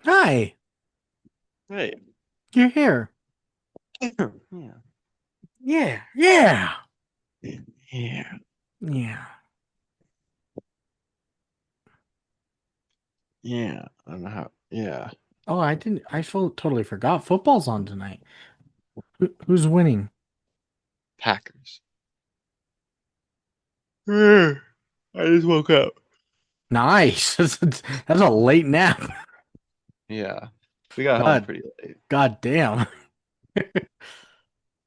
Hi, Right. you're here. Yeah. Yeah, yeah, Yeah. yeah. Yeah. I don't know how. Yeah. Oh, I didn't. Totally forgot. Football's on tonight. Who's winning? Packers. I just woke up. Nice. That's a late nap. Yeah. We got home God, pretty late. God damn.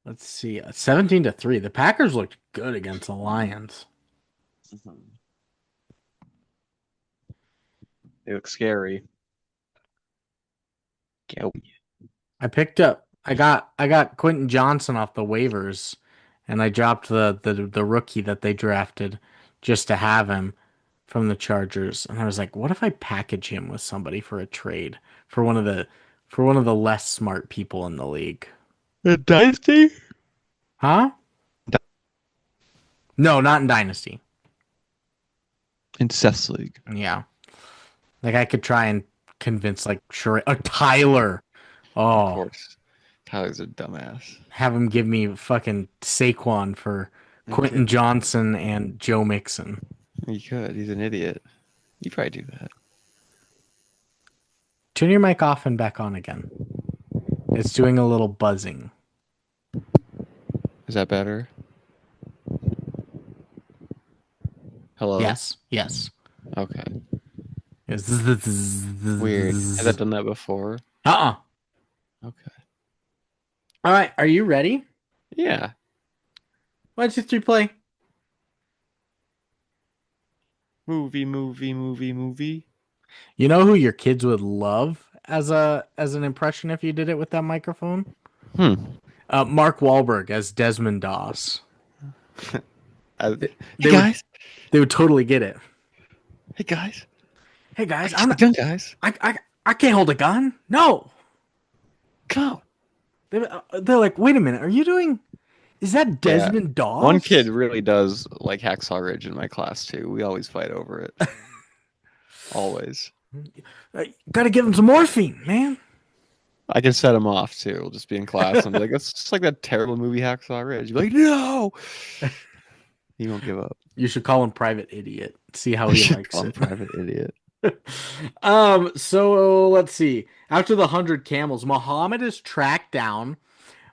Let's see. 17-3. The Packers looked good against the Lions. Mhm. They look scary. Go. I got Quentin Johnson off the waivers, and I dropped the rookie that they drafted just to have him from the Chargers. And I was like, what if I package him with somebody for a trade for one of the less smart people in the league? The Dynasty? Huh? No, not in Dynasty. Incest League. Yeah. Like I could try and convince like sure Tyler. Of Oh, course. Tyler's a dumbass. have him give me fucking Saquon for You Quentin could. Johnson and Joe Mixon. You could. He's an idiot. You probably do that. Turn your mic off and back on again. It's doing a little buzzing. Is that better? Hello? Yes, yes. Okay. Yes. Weird. Has that done that before? Uh-uh. Okay. All right, are you ready? Yeah. 1, 2, 3, play. Movie. You know who your kids would love as an impression if you did it with that microphone? Hmm. Mark Wahlberg as Desmond Doss. Uh, They, hey they would guys. they would totally get it. Hey guys. Hey I guys, can I'm shoot a not. gun, guys. I can't hold a gun. No. Go. They're like, wait a minute. Are you doing? Is that Yeah. Desmond One kid Doss? really does like Hacksaw Ridge in my class too. We always fight over it. Always. Got to give him some morphine, man. I can set him off too. We'll just be in class and be like, "That's just like that terrible movie Hacksaw Ridge." You'd be like, "No!" He won't give up. You should call him Private Idiot. See how I he should likes call him it. Private Idiot. So let's see. After the 100 camels, Muhammad is tracked down,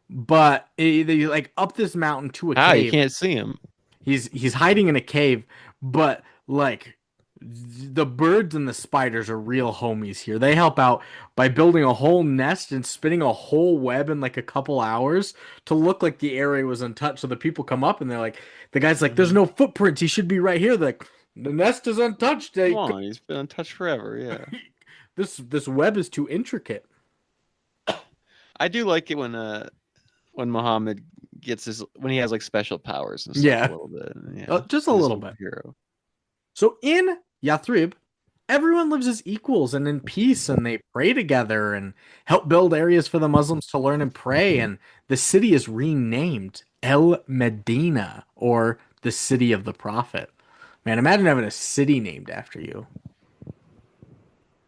but they like up this mountain to a Ah, you cave. can't see him. He's hiding in a cave, but like the birds and the spiders are real homies here. They help out by building a whole nest and spinning a whole web in like a couple hours to look like the area was untouched. So the people come up and they're like, the guy's like, "There's Mhm. no footprints. He should be right here." They're like, the nest is untouched. Come on, he's been untouched forever. Yeah, This web is too intricate. I do like it when Muhammad gets his when he has like special powers and stuff a Yeah, little bit. Yeah, just a he's a little bit. superhero. So in Yathrib, everyone lives as equals and in peace, and they pray together and help build areas for the Muslims to learn and pray. And the city is renamed El Medina, or the city of the Prophet. Man, imagine having a city named after you.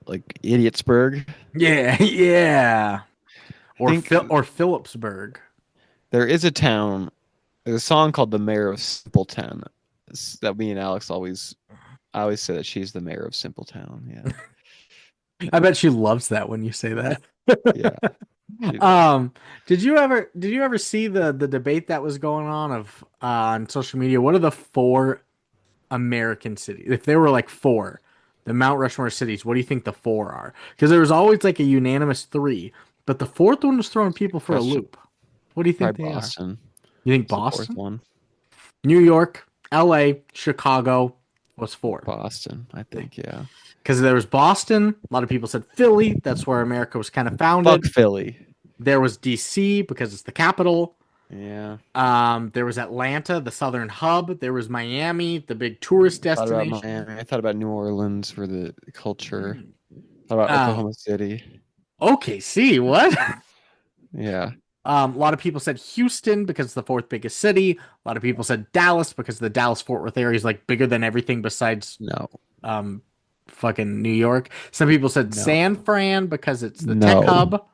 Like Idiotsburg. Yeah, yeah. I think Or Phillipsburg. there is a town. There's a song called "The Mayor of Simpletown." That me and Alex always. I always say that she's the mayor of Simpletown. Yeah, I bet she loves that when you say that. yeah, she does. Um, did you ever see the debate that was going on of on social media? What are the four American cities? If there were like four, the Mount Rushmore cities, what do you think the four are? Because there was always like a unanimous three, but the fourth one was throwing people Good for a question. loop. What do you think Probably they are? Boston. You think It's the fourth Boston? one. New York, LA, Chicago was four. Boston, I think. Yeah. Because there was Boston, a lot of people said Philly, that's where America was kind of Fuck founded. Philly. There was DC because it's the capital. Yeah. There was Atlanta, the southern hub. There was Miami, the big tourist Thought about destination. Miami. I thought about New Orleans for the culture. Mm. Thought about Uh, Oklahoma City. OKC, what? Yeah. A lot of people said Houston because it's the fourth biggest city. A lot of people said Dallas because the Dallas Fort Worth area is like bigger than everything besides No. um fucking New York. Some people said No, San Fran because it's the tech no. hub.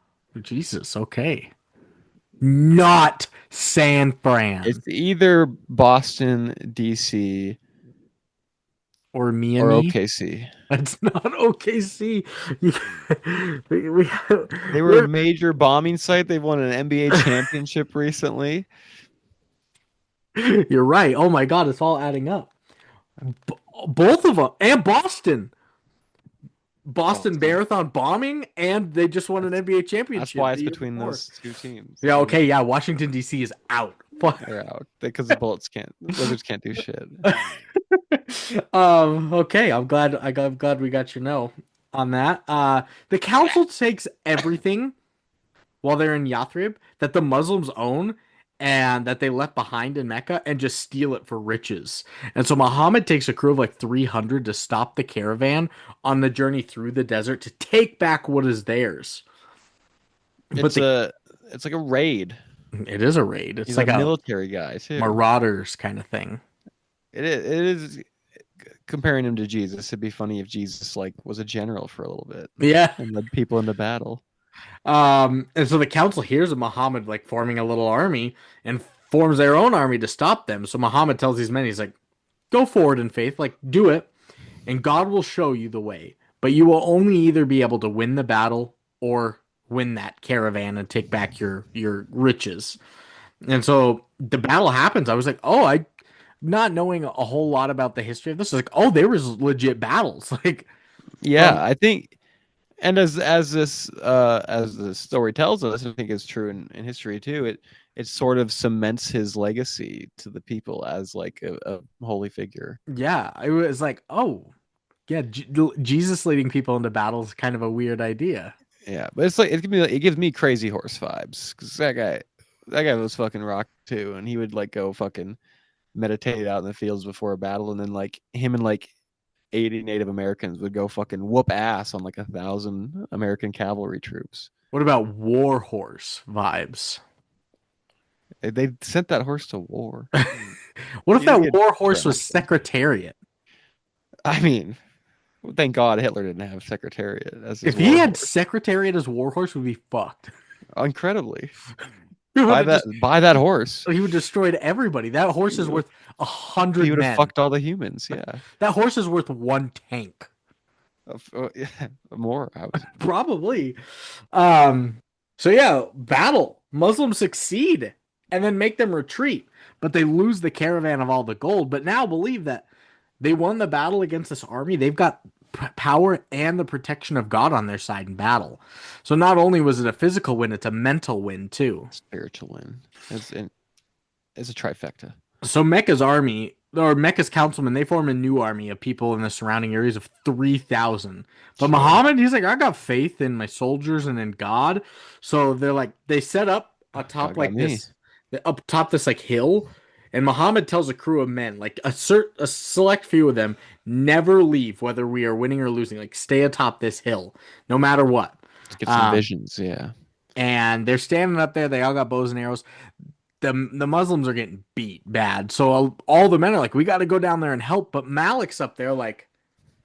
Jesus, okay. Not San Fran It's either Boston, DC, or or Miami. OKC. It's not OKC. You, we, They were a we're, major bombing site. They won an NBA championship recently. you're right. Oh my God, it's all adding up. Both of them. And Boston. Boston Boston. Marathon bombing, and they just won an That's NBA that's championship why the it's year between before. those two teams. Yeah, okay, yeah. Washington, D.C. is out. Fuck. They're out because the Bullets can't. Wizards can't do shit. Okay, I'm glad we got your no on that. The council takes everything while they're in Yathrib that the Muslims own and that they left behind in Mecca and just steal it for riches. And so Muhammad takes a crew of like 300 to stop the caravan on the journey through the desert to take back what is theirs. But It's the a it's like a raid. it is a raid. It's He's a like a military guy too. marauders kind of thing. It is comparing him to Jesus. It'd be funny if Jesus like was a general for a little bit Yeah. and led people into battle. And so the council hears of Muhammad like forming a little army and forms their own army to stop them. So Muhammad tells these men, he's like, go forward in faith, like do it, and God will show you the way. But you will only either be able to win the battle or win that caravan and take back your riches. And so the battle happens. I was like, oh, I not knowing a whole lot about the history of this, I was like, oh, there was legit battles. Like Yeah, from I think, and as the story tells us, I think it's true in history too. It sort of cements his legacy to the people as like a holy figure. yeah, I was like, oh, yeah, Jesus leading people into battle is kind of a weird idea. Yeah, but it's like it gives me crazy horse vibes because that guy was fucking rock too, and he would like go fucking meditate out in the fields before a battle, and then like him and like 80 Native Americans would go fucking whoop ass on like 1,000 American cavalry troops. What about war horse vibes? They sent that horse to war. What if You didn't that get war horse was drafted. Secretariat? I mean, thank God Hitler didn't have Secretariat as his If he war had horse. Secretariat as war horse, we'd be fucked. Incredibly, He would buy have that just buy that horse. he would destroyed everybody. That horse He is would worth a he hundred would have men. fucked all the humans. Yeah, That horse is worth one tank. Yeah, more. Probably. Um, so yeah, battle. Muslims succeed and then make them retreat, but they lose the caravan of all the gold, but now believe that they won the battle against this army. They've got power and the protection of God on their side in battle. So not only was it a physical win, it's a mental win too. Spiritual win. It's a trifecta. So Mecca's army or Mecca's councilmen, they form a new army of people in the surrounding areas of 3,000. But Sure. Muhammad, he's like, I got faith in my soldiers and in God. So they're like, they set up God got me. up top this like hill. And Muhammad tells a crew of men, like a select few of them, never leave whether we are winning or losing. Like stay atop this hill, no matter what. Let's get some Um, visions. Yeah. and they're standing up there. They all got bows and arrows. The Muslims are getting beat bad. So all the men are like, we got to go down there and help. But Malik's up there like,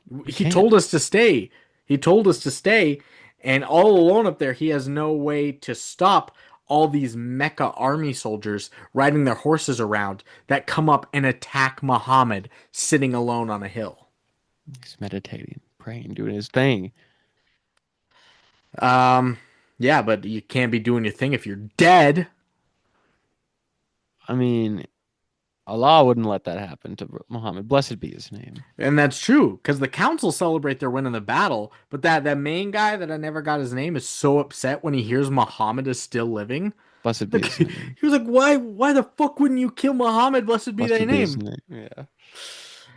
We he can't. told us to stay. He told us to stay. And all alone up there, he has no way to stop all these Mecca army soldiers riding their horses around that come up and attack Muhammad sitting alone on a hill. He's meditating, praying, doing his thing. Um, yeah, but you can't be doing your thing if you're dead. I mean, Allah wouldn't let that happen to Muhammad. Blessed be his name. And that's true, because the council celebrate their win in the battle, but that main guy that I never got his name is so upset when he hears Muhammad is still living. Blessed be Like, his name. he was like, why the fuck wouldn't you kill Muhammad? Blessed be thy Blessed be his name. name. Yeah.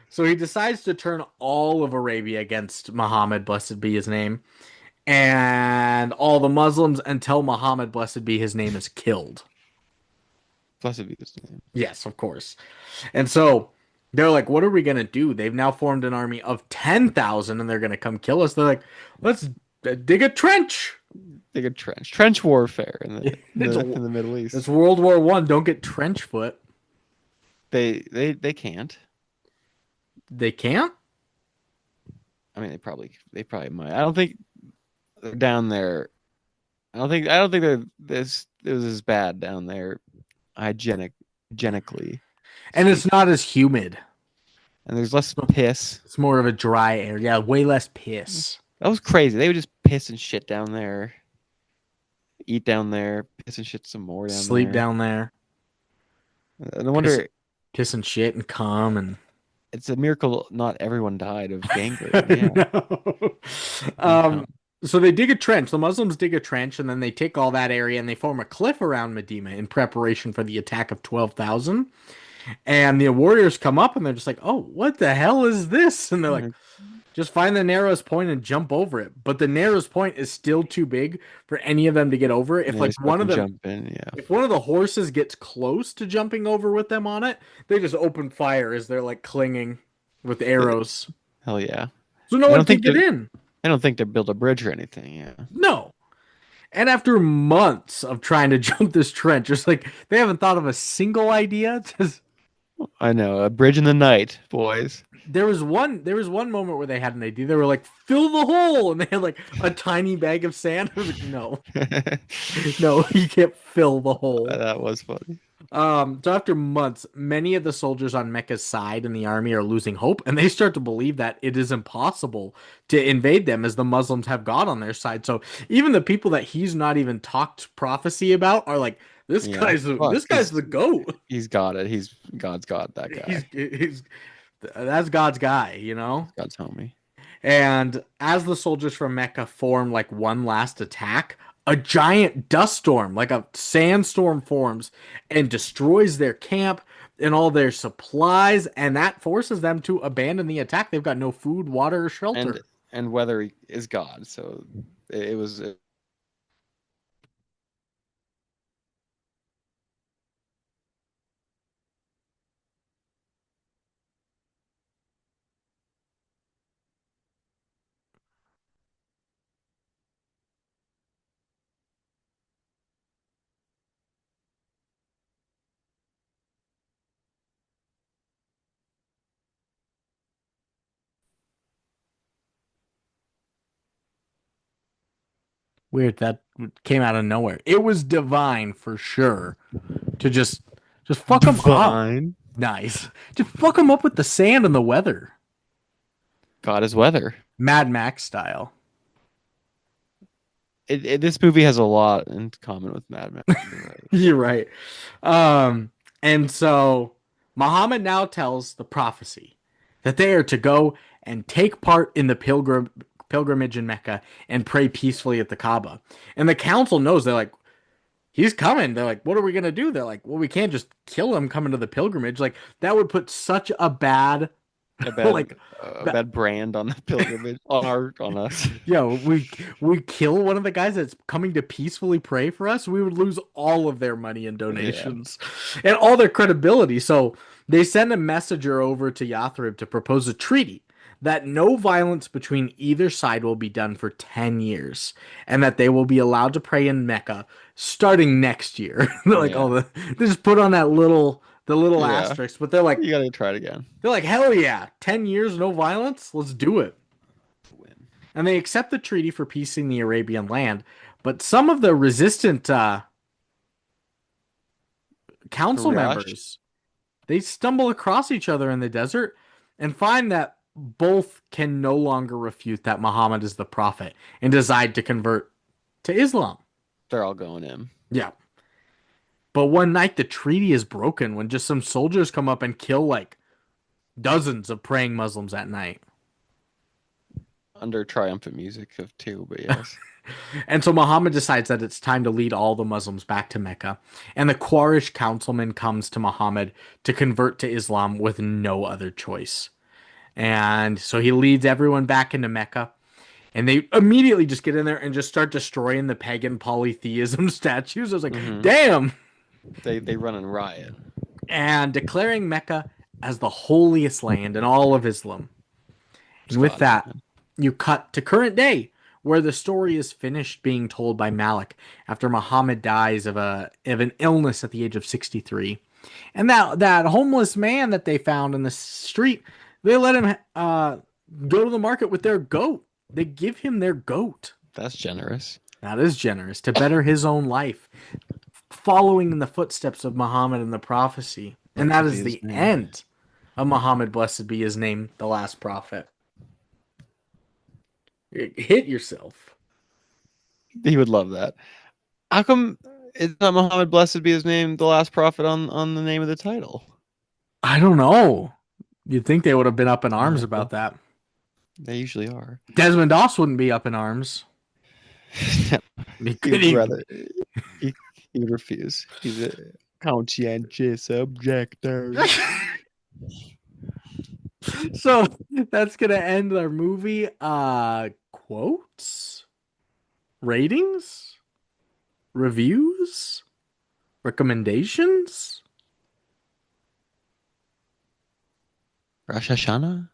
So he decides to turn all of Arabia against Muhammad, blessed be his name, and all the Muslims until Muhammad, blessed be his name, is killed. Blessed be his name. Yes, of course. And so they're like, what are we going to do? They've now formed an army of 10,000 and they're going to come kill us. They're like, let's dig a trench. Dig a trench warfare in the It's, in the Middle it's East. World War One. Don't get trench foot. They can't. They can't? I mean, they probably might. I don't think they're down there. I don't think they're this. It was as bad down there, hygienically And it's speaking. not as humid. And there's less piss. It's more of a dry air. Yeah, way less piss. That was crazy. They would just piss and shit down there, eat down there, piss and shit some more down Sleep there. down there, No piss, wonder piss and shit and cum and it's a miracle not everyone died of gangrene. Yeah, no. holy cow. Um, so they dig a trench. The Muslims dig a trench, and then they take all that area and they form a cliff around Medina in preparation for the attack of 12,000. And the warriors come up and they're just like, "Oh, what the hell is this?" And they're like, "Just find the narrowest point and jump over it." But the narrowest point is still too big for any of them to get over. If Yeah, like just one of fucking them, jump in. Yeah. if one of the horses gets close to jumping over with them on it, they just open fire as they're like clinging with arrows. Hell yeah. So no I one don't can think get that in. I don't think they built a bridge or anything. Yeah. No. And after months of trying to jump this trench, it's like they haven't thought of a single idea. Just I know. A bridge in the night, boys. there was one moment where they had an idea. They were like, fill the hole, and they had like a tiny bag of sand. I was like, no, That no, you can't fill the hole. was funny. So after months, many of the soldiers on Mecca's side in the army are losing hope, and they start to believe that it is impossible to invade them as the Muslims have God on their side. So even the people that he's not even talked prophecy about are like, this Yeah. guy's Fuck. this guy's the goat. He's got it. God's got that He's guy. he's that's God's guy, you know? God's homie. And as the soldiers from Mecca form like one last attack, a giant dust storm, like a sandstorm, forms and destroys their camp and all their supplies, and that forces them to abandon the attack. They've got no food, water, or And shelter. weather is God, so it was Weird, that came out of nowhere. It was divine for sure to just fuck them up. divine. Nice. Just fuck them up with the sand and the weather. God is weather. Mad Max style. This movie has a lot in common with Mad Max. You're right. You're right. Um, and so Muhammad now tells the prophecy that they are to go and take part in the pilgrimage in Mecca and pray peacefully at the Kaaba. And the council knows they're like, he's coming. They're like, what are we gonna do? They're like, well, we can't just kill him coming to the pilgrimage. Like that would put such a bad A bad like a ba- bad brand on the pilgrimage on us. yeah, we kill one of the guys that's coming to peacefully pray for us, we would lose all of their money and Yeah. donations and all their credibility. So they send a messenger over to Yathrib to propose a treaty that no violence between either side will be done for 10 years and that they will be allowed to pray in Mecca starting next year. They're like, Yeah. oh, they just put on that little Yeah. asterisk, but they're like, You gotta try it again. hell yeah, 10 years, no violence, let's do it. Win. And they accept the treaty for peace in the Arabian land. But some of the resistant council Karash. members, they stumble across each other in the desert and find that both can no longer refute that Muhammad is the prophet and decide to convert to Islam. They're all going in Yeah. But one night the treaty is broken when just some soldiers come up and kill like dozens of praying Muslims at night. under triumphant music of two, but yes. And so Muhammad decides that it's time to lead all the Muslims back to Mecca. And the Quraysh councilman comes to Muhammad to convert to Islam with no other choice. And so he leads everyone back into Mecca. And they immediately just get in there and just start destroying the pagan polytheism statues. I was like, Hmm. damn. They run and riot. And declaring Mecca as the holiest land in all of Islam. And with Scottish that, man. you cut to current day, where the story is finished being told by Malik after Muhammad dies of an illness at the age of 63. And that homeless man that they found in the street, they let him go to the market with their goat. They give him their goat. That's generous. That is generous to better his own life, following in the footsteps of Muhammad and the prophecy. And that Blessed be is his the name. end of Muhammad, blessed be his name, the last prophet. Hit yourself. He would love that. How come it's not Muhammad, blessed be his name, the last prophet on the name of the title? I don't know. You'd think they would have been up in arms No, about that. they usually are. Desmond Doss wouldn't be up in arms. He He could would he? rather he, he would refuse. He's a conscientious objector. So that's gonna end our movie. Quotes, ratings, reviews, recommendations. Rosh Hashanah?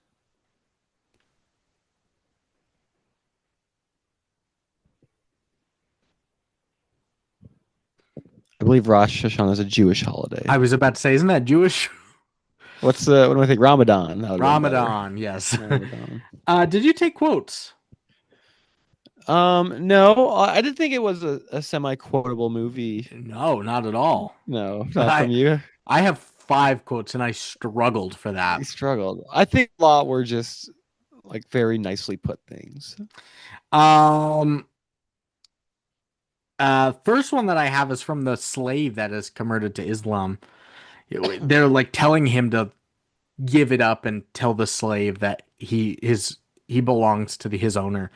I believe Rosh Hashanah is a Jewish holiday. I was about to say, isn't that Jewish? What do I think? Ramadan. That would have been better. Ramadan, yes. Ramadan. Did you take quotes? No, I didn't think it was a semi-quotable movie. No, not at all. No, not I from you. I have 5 quotes and I struggled for that. You struggled. I think a lot were just like very nicely put things. Um, first one that I have is from the slave that is converted to Islam. They're like telling him to give it up and tell the slave that he belongs to his owner.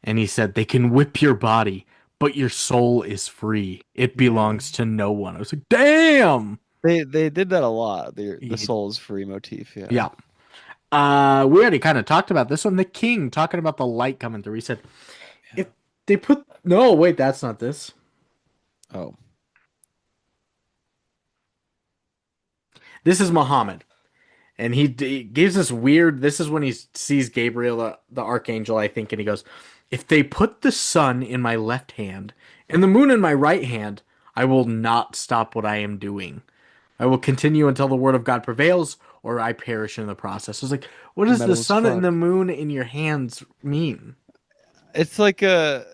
And he said, they can whip your body, but your soul is free. It Yeah. belongs to no one. I was like, damn. They did that a lot. The soul is free motif. Yeah. Yeah. We already kind of talked about this one. The king talking about the light coming through. He said, if they put no, wait, that's not this. Oh. This is Muhammad. And he gives this weird. This is when he sees Gabriel, the archangel, I think, and he goes, "If they put the sun in my left hand and the moon in my right hand, I will not stop what I am doing. I will continue until the word of God prevails, or I perish in the process." I was like, "What does the Metal as sun and fuck. the moon in your hands mean?" It's like a.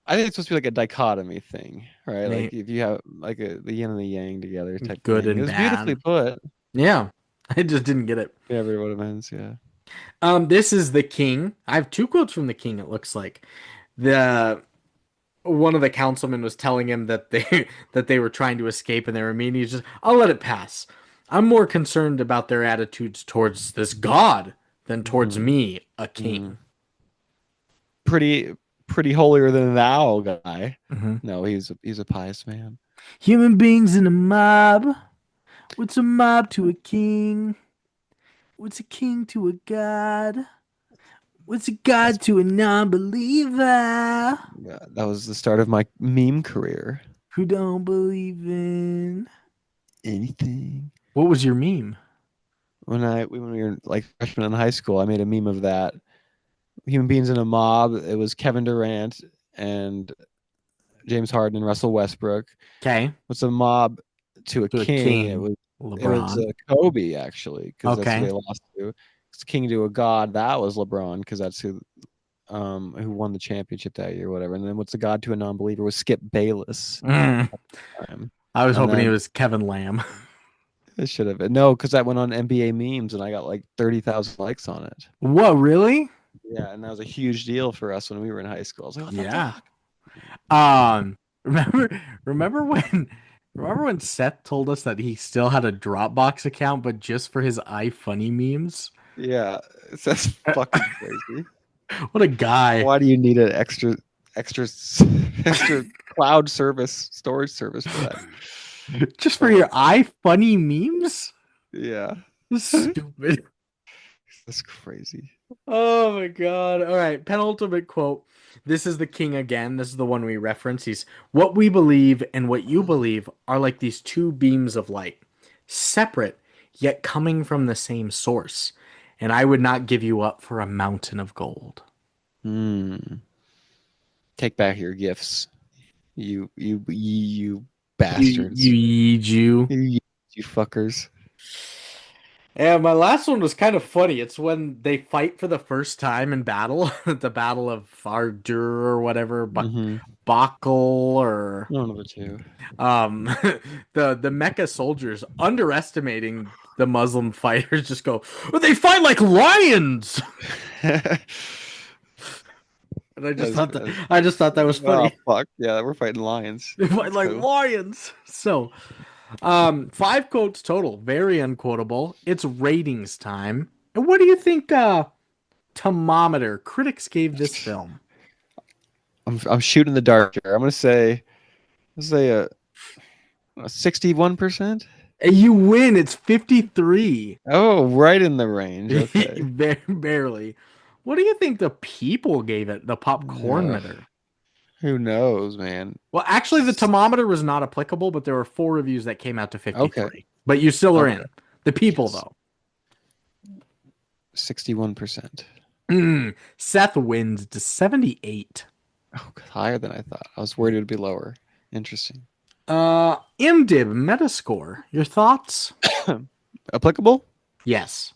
I think it's supposed to be like a dichotomy thing, right? They Like if you have like the yin and the yang together type good thing. It and was beautifully bad. put. Yeah, I just didn't get it. Everyone ends, yeah. This is the king. I have 2 quotes from the king. It looks like the one of the councilmen was telling him that they that they were trying to escape and they were mean. He's just, I'll let it pass. I'm more concerned about their attitudes towards this god than towards Mm-hmm. me, a Mm-hmm. king. Pretty holier than thou guy. Mm-hmm. No, he's a pious man. Human beings in a mob. What's a mob to a king? What's a king to a god? What's a That's god to a non-believer yeah, that was the start of my meme career. who don't believe in? Anything. What was your meme? When we were like freshmen in high school, I made a meme of that. Human beings in a mob. It was Kevin Durant and James Harden and Russell Westbrook. Okay, What's a mob to a to a king? king, It was LeBron. Kobe actually because that's who Okay. they lost to. It's king to a god. That was LeBron because that's who won the championship that year, whatever. And then what's the god to a non-believer was Skip Bayless. Mm. Um, I was and hoping it then was Kevin Lamb. it should have been no, because that went on NBA memes and I got like 30,000 likes on it. What, really? Yeah, and that was a huge deal for us when we were in high school. I was like, what the Yeah. fuck? Remember remember when Seth told us that he still had a Dropbox account, but just for his iFunny memes? Yeah, that's fucking crazy. What a guy. Why do you need an extra extra cloud service storage service for that? Just for your iFunny memes? Yeah, Stupid. that's crazy. Oh my God. All right. Penultimate quote. This is the king again. This is the one we reference. He's, what we believe and what you believe are like these 2 beams of light, separate, yet coming from the same source. And I would not give you up for a mountain of gold. Hmm. Take back your gifts, you You bastards, Jew. you fuckers. And my last one was kind of funny. It's when they fight for the first time in battle, the Battle of Fardur or whatever, Mm-hmm. Bakel or One of the two. um the Mecca soldiers underestimating the Muslim fighters just go, "Oh, they fight like lions." And That's good. I just thought that was Oh funny. fuck yeah, we're fighting lions. They fight Let's like go. lions. So, five quotes total, very unquotable. It's ratings time. And what do you think thermometer critics gave this film? I'm shooting in the dark here. I'm gonna say a 61%. You win. It's 53. Oh, right in the range. Okay. Barely. What do you think the people gave it, the popcorn Uh, meter? who knows, man? Well, actually, the thermometer was not applicable, but there were four reviews that came out to Okay. 53. But you still are Okay. in. The people, Yes. though. 61%. Seth wins to 78. Oh, higher than I thought. I was worried it would be lower. Interesting. MDib Metascore. Your thoughts? Applicable? Yes.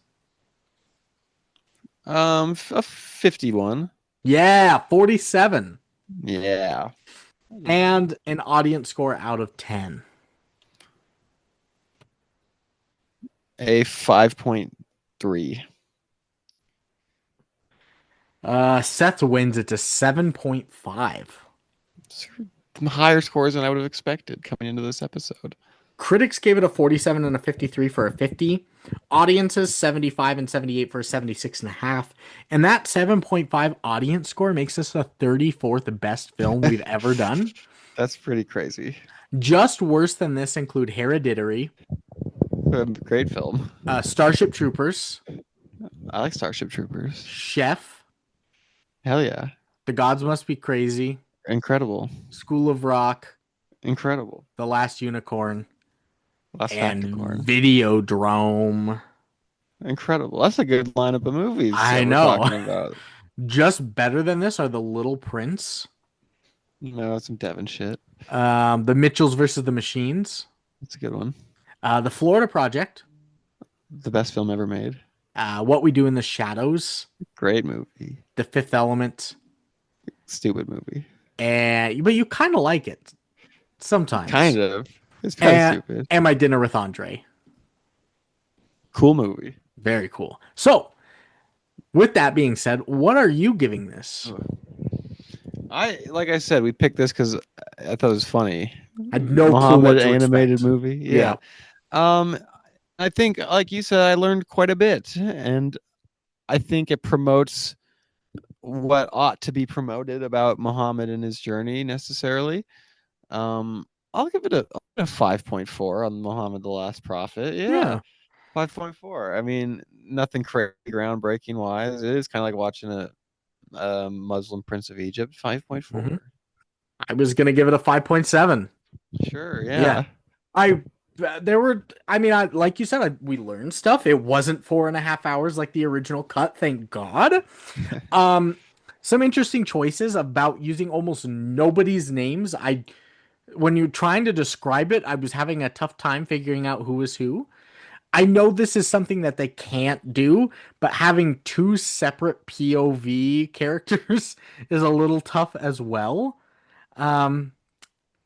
A 51. Yeah, 47. Yeah. And an audience score out of 10. A 5.3. Seth wins it to 7.5. Some higher scores than I would have expected coming into this episode. Critics gave it a 47 and a 53 for a 50. Audiences 75 and 78 for a 76 and a half. And that 7.5 audience score makes this the 34th best film we've ever done. That's pretty crazy. Just worse than this include Hereditary, Great film. Starship Troopers, I like Starship Troopers. Chef, Hell yeah. The Gods Must Be Crazy, Incredible. School of Rock, Incredible. The Last Unicorn, Last and Facticorn. Videodrome. Incredible. That's a good lineup of movies I that we're know. talking about. Just better than this are The Little Prince, No, some Devon shit. The Mitchells versus the Machines, That's a good one. The Florida Project, The best film ever made. What We Do in the Shadows, Great movie. The Fifth Element, Stupid movie. and but you kind of like it sometimes. Kind of. It's kind of And stupid. and My Dinner with Andre, Cool movie. very cool. So, with that being said, what are you giving this? Like I said, we picked this because I thought it was funny. I had no clue Muhammad what to animated expect. movie. Yeah. Yeah. I think, like you said, I learned quite a bit, and I think it promotes what ought to be promoted about Muhammad and his journey necessarily. I'll give it a 5.4 on Muhammad the Last Prophet. Yeah. Yeah. 5.4. I mean, nothing crazy groundbreaking wise. It is kind of like watching a Muslim Prince of Egypt. 5.4. Mhm. I was gonna give it a 5.7. Sure, Yeah. yeah. I there were I mean I like you said we learned stuff. It wasn't 4.5 hours like the original cut, thank God. Um some interesting choices about using almost nobody's names. I when you're trying to describe it, I was having a tough time figuring out who is who. I know this is something that they can't do, but having two separate POV characters is a little tough as well. Um,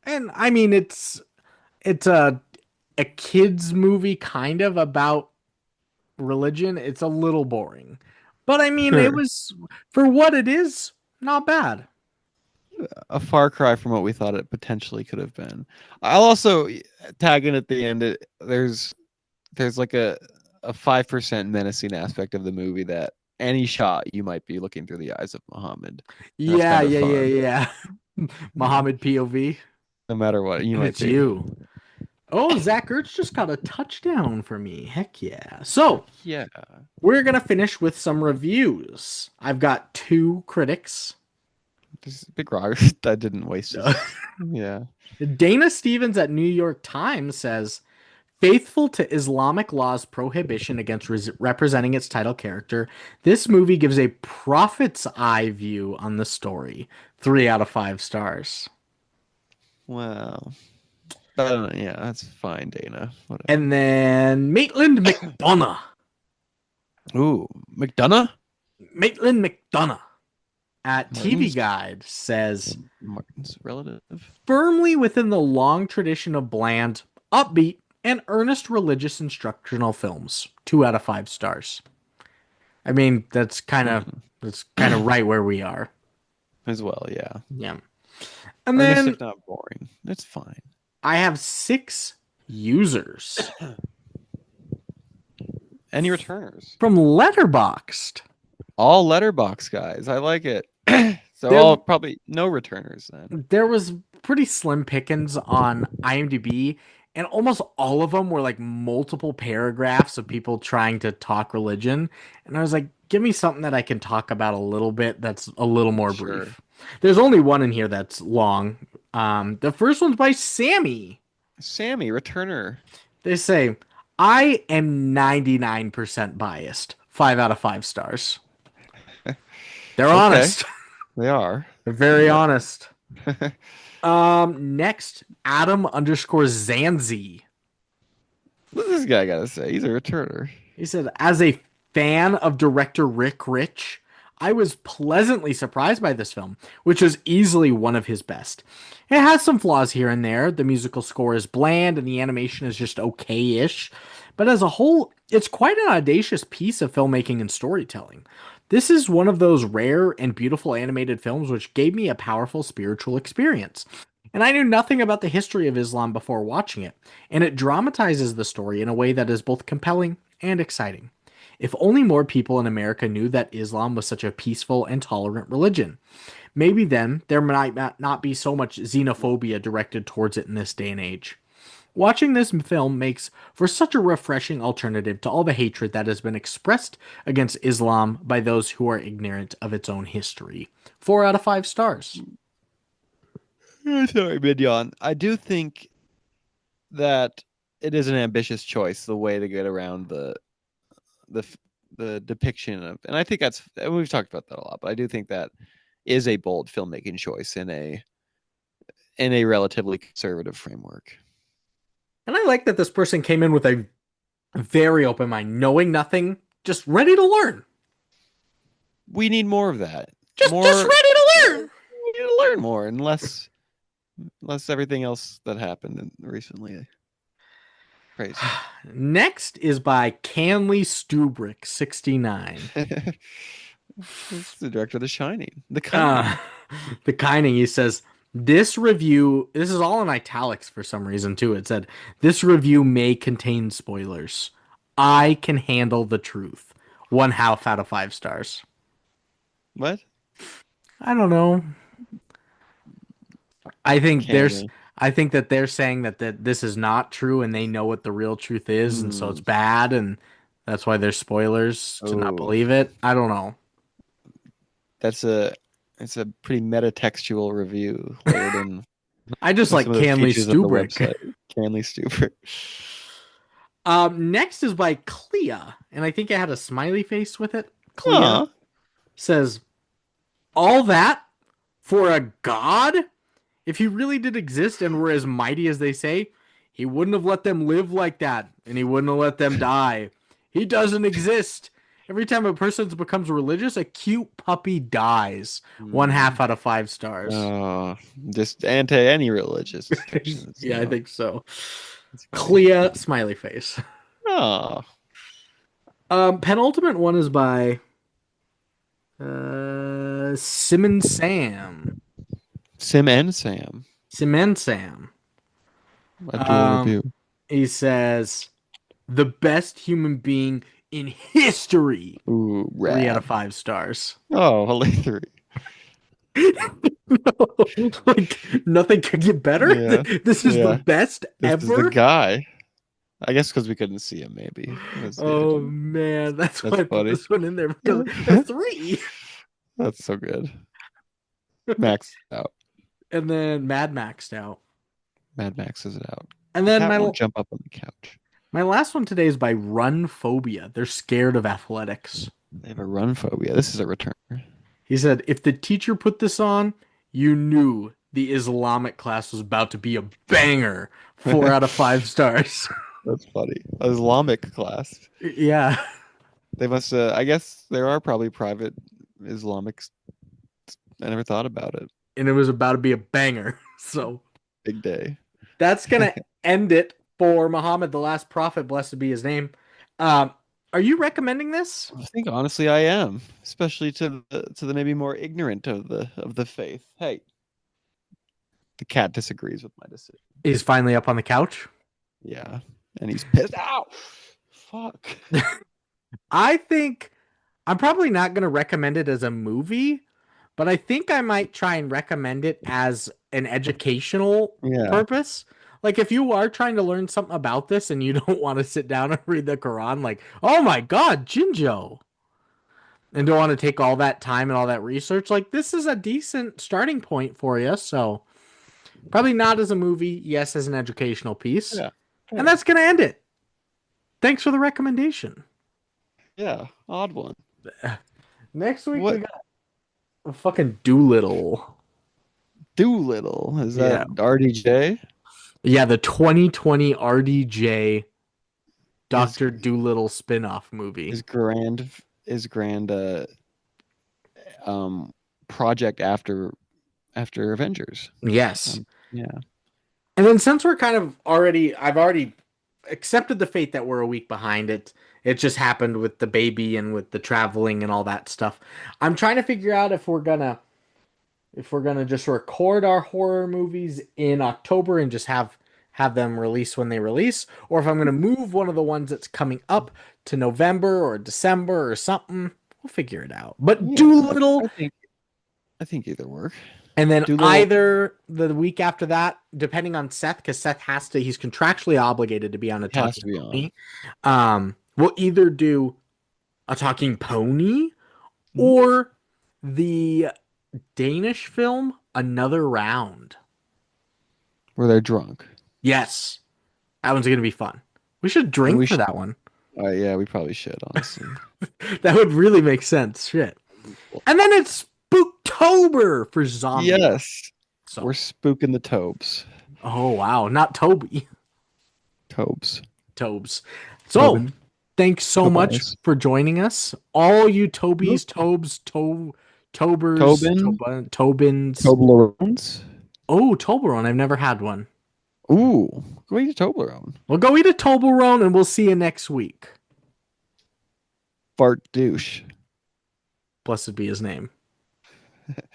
and I mean, it's a kids movie kind of about religion. It's a little boring, but I mean, it Sure. was for what it is, not bad. A far cry from what we thought it potentially could have been. I'll also tag in at the end. There's like a 5% menacing aspect of the movie that any shot you might be looking through the eyes of Muhammad. And that's Yeah, kind of yeah, fun. yeah, yeah. Muhammad POV, No matter what, you and might it's be. you. Oh, Zach Ertz just got a touchdown for me. Heck yeah. So Yeah. we're gonna finish with some reviews. I've got two critics. This is a big rock that didn't waste his. Yeah. Dana Stevens at New York Times says, faithful to Islamic law's prohibition against representing its title character, this movie gives a prophet's eye view on the story. 3 out of 5 stars. Wow. Yeah, that's fine, Dana. Whatever. And then Maitland McDonough. Ooh, McDonough? Maitland McDonough at TV Martin's Guide says Martin's relative. firmly within the long tradition of bland, upbeat, and earnest religious instructional films. 2 out of 5 stars. I mean, Mhm. that's kind of right where we are. As well, yeah. Yeah. And Earnest, then if not boring. That's fine. I have 6 users Any returners? from Letterboxd. All letterbox guys. I like it. So There all probably no returners then. there was pretty slim pickings on IMDb, and almost all of them were like multiple paragraphs of people trying to talk religion. And I was like, give me something that I can talk about a little bit that's a little more Sure. brief. There's only one in here that's long. The first one's by Sammy. Sammy, returner. They say, I am 99% biased. 5 out of 5 stars. They're Okay, honest. they are. They're very Yeah. honest. Next, Adam underscore Zanzi. What's this guy got to say? He's a returner. He said, as a fan of director Rick Rich, I was pleasantly surprised by this film, which was easily one of his best. It has some flaws here and there. The musical score is bland and the animation is just okay ish. But as a whole, it's quite an audacious piece of filmmaking and storytelling. This is one of those rare and beautiful animated films which gave me a powerful spiritual experience. And I knew nothing about the history of Islam before watching it, and it dramatizes the story in a way that is both compelling and exciting. If only more people in America knew that Islam was such a peaceful and tolerant religion. Maybe then there might not be so much xenophobia directed towards it in this day and age. Watching this film makes for such a refreshing alternative to all the hatred that has been expressed against Islam by those who are ignorant of its own history. 4 out of 5 stars. Sorry, Midyan. I do think that it is an ambitious choice, the way to get around the the depiction of, and I think that's, and we've talked about that a lot, but I do think that is a bold filmmaking choice in a relatively conservative framework. And I like that this person came in with a very open mind, knowing nothing, just ready to learn. We need more of that. Just More, ready to learn. we need to learn more, and less everything else that happened recently. Crazy. Next is by Canley Stubrick, 69. It's the director of The Shining, The Uh, Kinding. the Kinding, he says, this is all in italics for some reason too. It said, this review may contain spoilers. I can handle the truth. 1/2 out of 5 stars. What? I don't know. I think there's, Canley. I think that they're saying that this is not true and they know what the real truth is, and so it's Hmm. bad, and that's why there's spoilers to not Oh, believe it. I don't know. that's a it's a pretty metatextual review layered in I just with like some of the Canley features of the Stubrick. website. Canley Stupid. Next is by Clea, and I think it had a smiley face with it. Clea Aw. says, all that for a god? If he really did exist and were as mighty as they say, he wouldn't have let them live like that, and he wouldn't have let them die. He doesn't exist. Every time a person becomes religious, a cute puppy dies. One Hmm. half out of 5 stars. Oh, just anti any religious depictions. Yeah, I think so. That's funny. Clea smiley face. Oh, Penultimate one is by Simon Sam. Sim and Sam. Simon Sam. A dual Um, review. he says the best human being in history. Ooh, 3 out of 5 stars. Oh, only three. Like nothing could get better. Yeah, This is the yeah. best This is the ever. guy. I guess because we couldn't see him, maybe. Was the Oh idea. man, that's why That's I put funny. this one in there because a three. That's so good. Max out. And then Mad Maxed out. Mad Max is out. And The then cat won't jump up on the couch. my last one today is by Run Phobia. They're scared of athletics. They have a run phobia. This is a return. He said, if the teacher put this on, you knew the Islamic class was about to be a banger. 4 out of 5 stars. That's funny. Islamic class. Yeah. They must. I guess there are probably private Islamics. I never thought about it. And it was about to be a banger. So Big day. that's gonna end it for Muhammad, the last prophet, blessed be his name. Um, are you recommending this? I think honestly I am, especially to the maybe more ignorant of the faith. Hey, the cat disagrees with my decision. He's finally up on the couch. Yeah, and he's pissed. Ow! Fuck. I think I'm probably not gonna recommend it as a movie, but I think I might try and recommend it as an educational Yeah, purpose. Like if you are trying to learn something about this and you don't want to sit down and read the Quran, like, oh my God, Jinjo, and don't want to take all that time and all that research, like this is a decent starting point for you. So probably not as a movie, yes, as an educational piece. yeah, And fair. that's gonna end it. Thanks for the recommendation. Yeah, odd one. Next week we What got fucking Doolittle. Doolittle is that? Yeah. RDJ Yeah, the 2020 RDJ his Dr. Doolittle spin-off movie. his grand his grand um project after Avengers. Yes. Um, yeah, And then since we're kind of already I've already accepted the fate that we're a week behind it. It just happened with the baby and with the traveling and all that stuff. I'm trying to figure out if we're gonna just record our horror movies in October and just have them release when they release, or if I'm gonna move one of the ones that's coming up to November or December or something. We'll figure it out. But yeah. Doolittle, I think either work. and then Doolittle. either the week after that, depending on Seth, because Seth has to, he's contractually obligated to be on a He has talking to be on. pony. We'll either do a talking pony Mhm. or the Danish film Another Round. Where they're drunk. Yes, that one's gonna be fun. We should And drink we for should. that one. Yeah, we probably should honestly. That would really make sense. Shit. And then it's Spooktober for zombie. Yes, we're So, spooking the Tobes. oh wow, not Toby, Tobes. Tobes. So, Tobin. thanks so much Tobias. for joining us, all you Tobies, Nope. Tobes, Tobers, Tobin. Tobins. Toblerones. Oh, Toblerone. I've never had one. Ooh, go eat a Toblerone. We'll go eat a Toblerone, and we'll see you next week. Fart douche. Blessed be his name. Fart.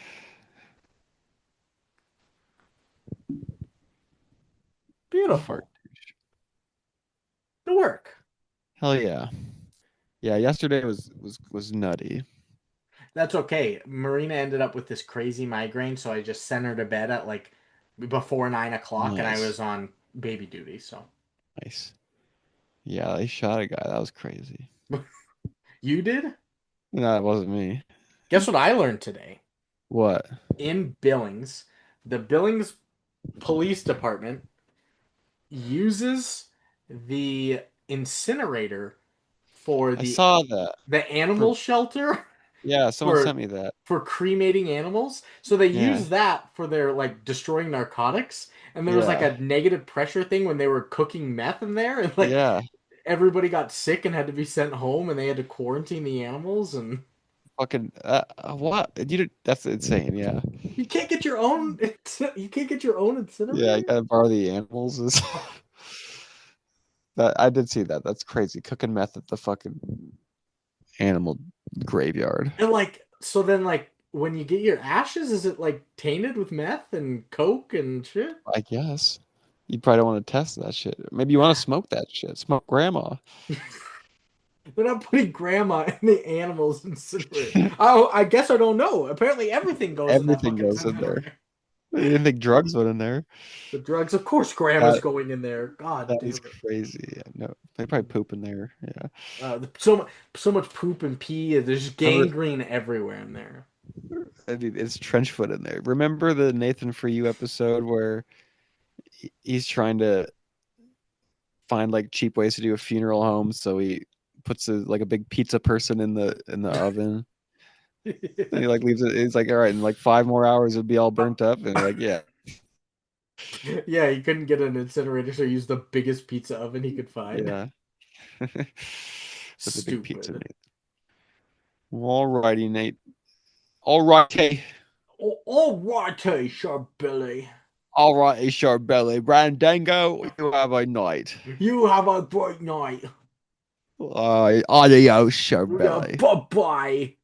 Beautiful. Good work. Hell yeah. Yeah, yesterday was nutty. That's okay. Marina ended up with this crazy migraine, so I just sent her to bed at like before 9 o'clock, and I Nice. was on baby duty. So Nice. Yeah, they shot a guy. That was crazy. you did? No, it wasn't me. Guess what I learned today? What? In Billings, the Billings Police Department uses the incinerator for I the saw that. the For animal shelter yeah, someone for sent me that. cremating animals. So they Yeah. use that for their like destroying narcotics. And there was like Yeah. a negative pressure thing when they were cooking meth in there, and like Yeah. everybody got sick and had to be sent home, and they had to quarantine the animals. And Fucking what? That's insane. Yeah. you can't get your own. You can't get your own Yeah, you incinerator. gotta borrow the animals. That I did see that. That's crazy. Cooking meth at the fucking animal graveyard. And like, so then like when you get your ashes, is it like tainted with meth and coke and shit? I guess. You probably don't want to test that shit. Maybe you want to smoke that shit. Smoke grandma. They're not putting grandma in the animals incinerator. Oh, I guess I don't know. Apparently, everything goes in that Everything fucking goes in there. incinerator. You didn't think drugs went in there. The drugs, of course, grandma's That going in there. God that damn is it. crazy. Yeah, no, they probably poop in there. Yeah. So much poop and pee. There's just Remember, gangrene everywhere in there. I mean, it's trench foot in there. Remember the Nathan For You episode where he's trying to find like cheap ways to do a funeral home, so he puts like a big pizza person in the oven. And he like leaves it. He's like, all right, in like 5 more hours, it'll be all burnt up. And like, yeah, Yeah, he couldn't get an incinerator, so he used the biggest pizza oven he could find. yeah, with a big pizza Stupid. meat. Alrighty, Nate. Alrighty. All righty, Sir Billy. Alrighty, sharp belly. Brandango, you have a night. You have a great night. Adios, sharp Yeah, belly. bye bye.